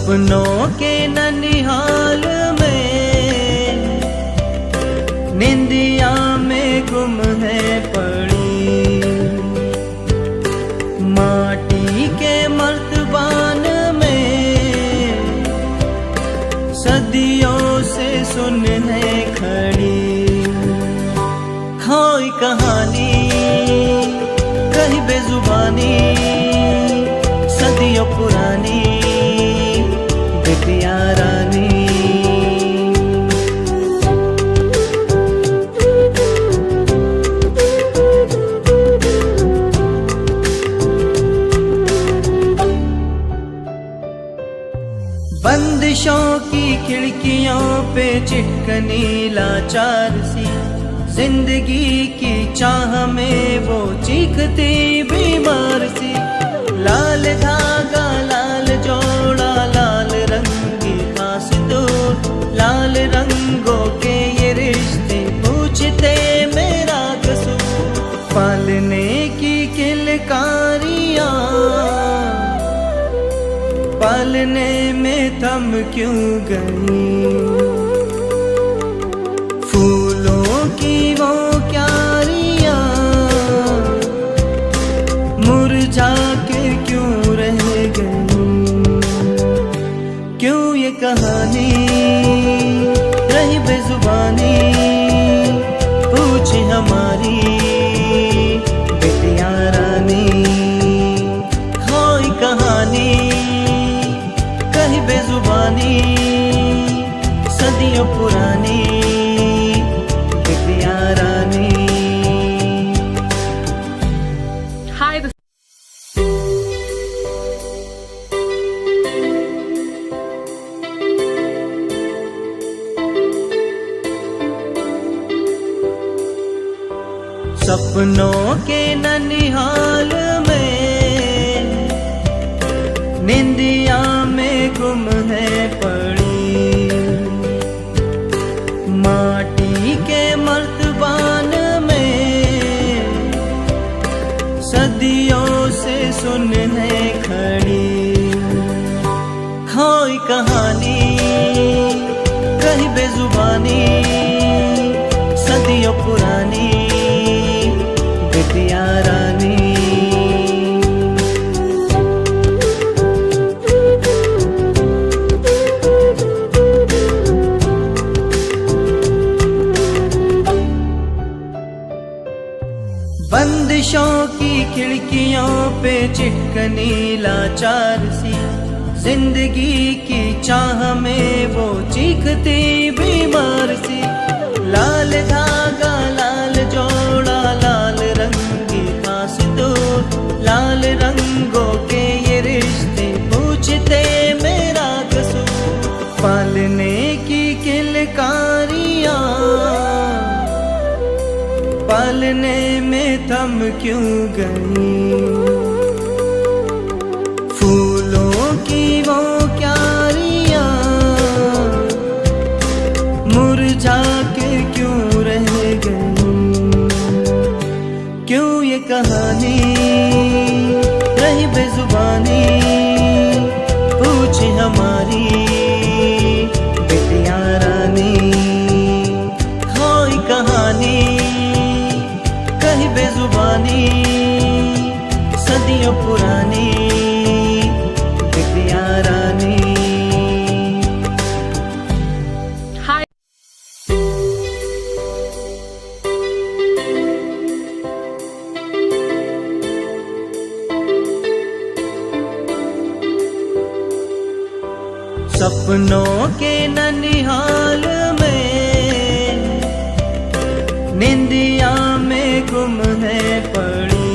सपनों के ननिहाल में निंदिया में गुम है पड़ी, माटी के मर्तबान में सदियों से सुन है खड़ी। खोई कहानी कहीं बेजुबानी सदियों पुरानी बिटिया रानी। बंदिशों की खिड़कियों पे चिटकनी लाचार सी, जिंदगी की चाह में वो चीखती बीमार सी। लाल धागा लाल जोड़ा लाल रंगी खास दूर, लाल रंगों के ये रिश्ते पूछते मेरा कसूर। पालने की किलकारियां पालने में थम क्यों गई, फूलों की वो क्यारियां मुरझा के क्यों रह गई। क्यों ये कहानी रही बेजुबानी पूछे हमारी बिटिया रानी। खोई कहानी कहीं बेजुबानी सदियों पुरानी बिटिया रानी। सपनों के ननिहाल में निंदिया में गुम है पड़ी, माटी के मर्तबान में सदियों से सुन है खड़ी। खोई कहानी कहीं बेजुबानी सदियों पुरानी बिटिया रानी। बंदिशों की खिड़कियों पे चिटकनी लाचार सी, जिंदगी की चाह में वो चीखती बीमार सी। लाल धागा लाल जोड़ा लाल रंगी खास दूर, लाल रंगों के ये रिश्ते पूछते मेरा कसूर। पालने की किलकारियां पालने में थम क्यों गई, फूलों की वो क्यारियां मुरझा के क्यों रह गई। क्यों ये कहानी रही बेजुबानी पूछे हमारी बिटिया रानी। खोई कहानी कहीं बेजुबानी सदियों पुरानी बिटिया रानी। सपनों के ननिहाल में निंदिया में गुम है पड़ी,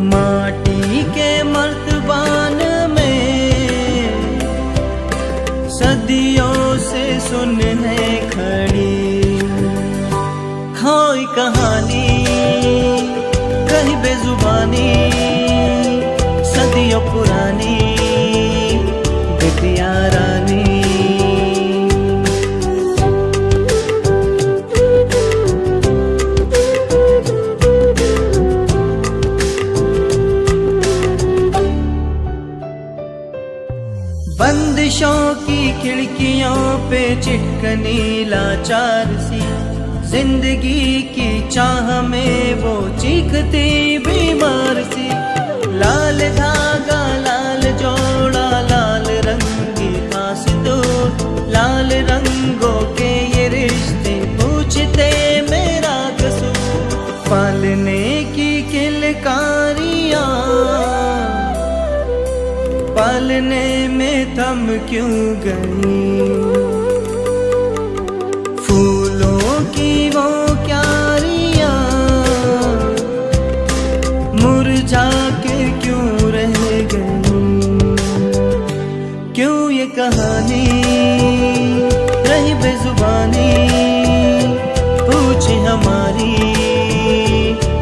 माटी के मर्तबान में सदियों से सुन है खड़ी। खोई कहानी कहीं बेजुबानी सदियों पुरानी बिटिया रानी। बंदिशों की खिड़कियों पे चिटकनी लाचार सी, जिंदगी की चाह में वो चीखती बीमार सी। लाल धागा लाल जोड़ा लाल रंगी खास तो, लाल रंगों के ये रिश्ते पूछते मेरा कसूर। पालने की किलकारियां पालने में थम क्यों गई, फूलों की वो क्यारियां मुरझा के क्यों रह गई। क्यों ये कहानी रही बेजुबानी, पूछे हमारी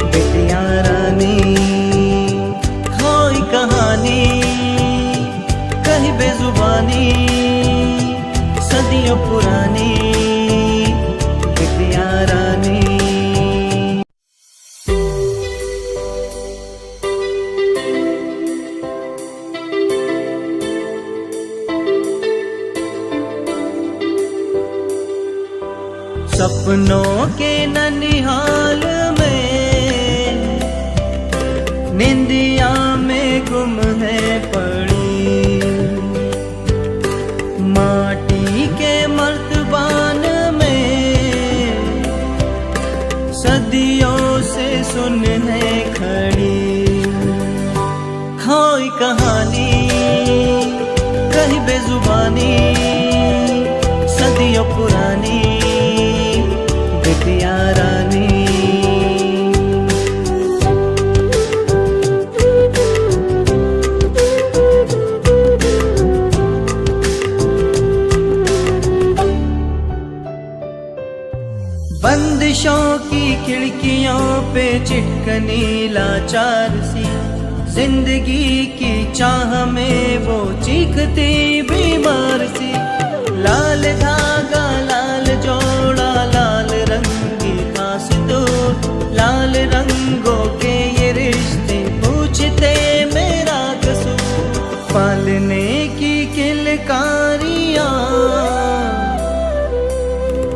बिटिया रानी। खोई कहानी कही बेजुबानी, सदियों पुरानी बिटिया रानी। सपनों के ननिहाल में निंदिया में गुम है पड़ी, माटी के मर्तबान में सदियों से सुन है खड़ी। खोई कहानी कहीं बेजुबानी, सदियों पुरानी बिटिया रानी। बंदिशों की खिड़कियों पे चिटकनी लाचार सी, जिंदगी की चाह में वो चीखती बीमार सी। लाल धागा लाल जोड़ा लाल रंगी खास तो, लाल रंगों के ये रिश्ते पूछते मेरा कसूर। पालने की किलकारियां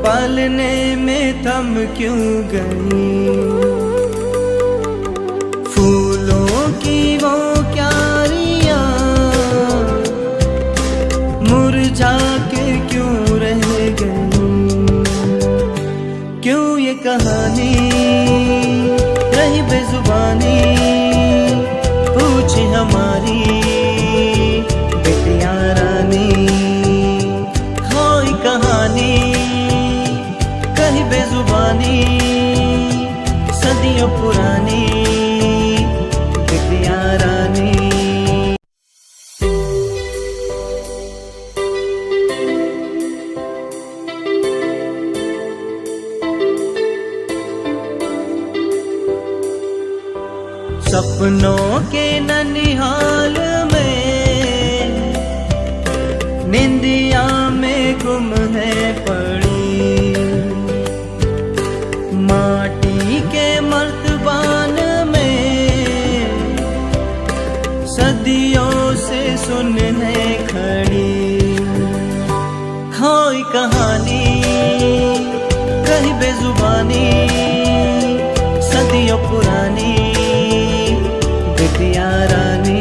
पालने में थम क्यों गई, फूलों की वो क्यारियां मुरझा के क्यों रह गई। क्यों ये कहानी रही बेजुबानी, पूछे हमारी बिटिया रानी। खोई कहानी कही बेजुबानी, सदियों पुरानी बिटिया रानी। सपनों के ननिहाल में निंदिया में गुम है पड़ी, माटी के मर्तबान में सदियों से सुन है खड़ी। खोई कहानी कहीं बेजुबानी, सदियों पुरानी बिटिया रानी।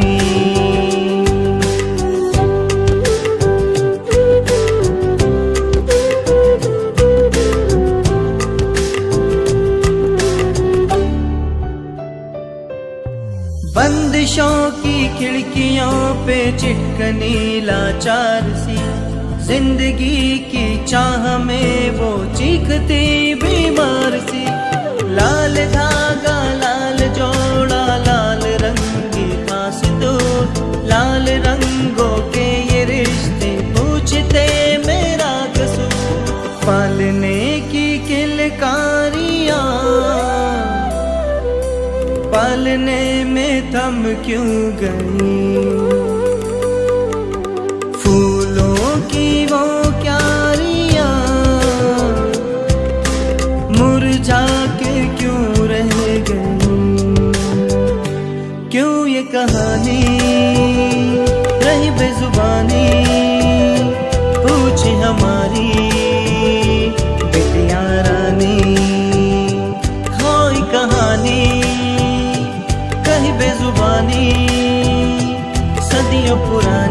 बंदिशों की खिड़कियों पे चिटकनी लाचार सी, जिंदगी की चाह में वो चीखती बीमार सी। लाल धागा लाल जोड़ा लाल रंगी खास तो, लाल रंगों के ये रिश्ते पूछते मेरा कसूर। पालने की किलकारियां पालने में थम क्यों गई, फूलों की वो क्यारियां मुरझा के क्यों रह गई। क्यों ये कहानी रही बेजुबानी, पुरानी